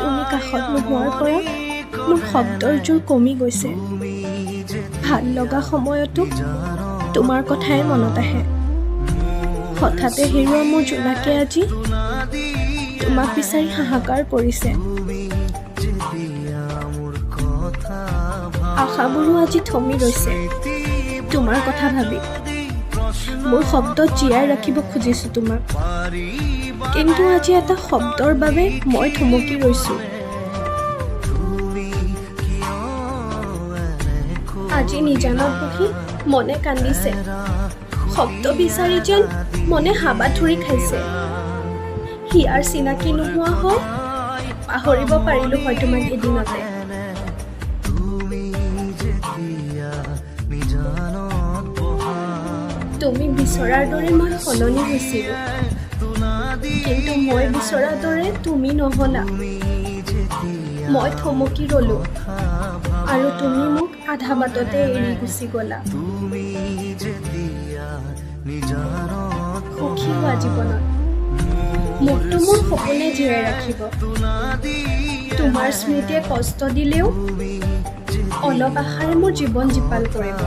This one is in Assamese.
তুমি কাষত নোহোৱাৰ পৰা মোৰ শব্দৰ জোৰ কমি গৈছে। ভাল লগা সময়তো তোমাৰ কথাই মনত আহে। হঠাতে হেৰুৱা মোৰ জোনাকে আজি তোমাক বিচাৰি হাহাকাৰ পৰিছে। আশাবোৰো আজি থমি ৰৈছে তোমাৰ কথা ভাবি। মোৰ শব্দত জীয়াই ৰাখিব খুজিছোঁ তোমাক, কিন্তু আজি এটা শব্দৰ বাবে মই থমকি ৰৈছোঁ। আজি নিজানত বহি মনে কান্দিছে, শব্দ বিচাৰি যেন মনে হাবাথুৰি খাইছে। হিয়াৰ চিনাকি নোহোৱা হয় পাহৰিব পাৰিলোঁ হয় তোমাক এদিনতে। তুমি বিচৰাৰ দৰে মই সলনি হৈছিলোঁ, কিন্তু মই বিচৰাৰ দৰে তুমি নহলা। মই থমকি ৰ'লো আৰু তুমি মোক আধা বাটতে এৰি গুচি গ'লা। সুখী হোৱা জীৱনত, মোকতো মোৰ সপোনে জীয়াই ৰাখিব। তোমাৰ স্মৃতিয়ে কষ্ট দিলেও অলপ আশাৰে মোৰ জীৱন জীপাল কৰিব।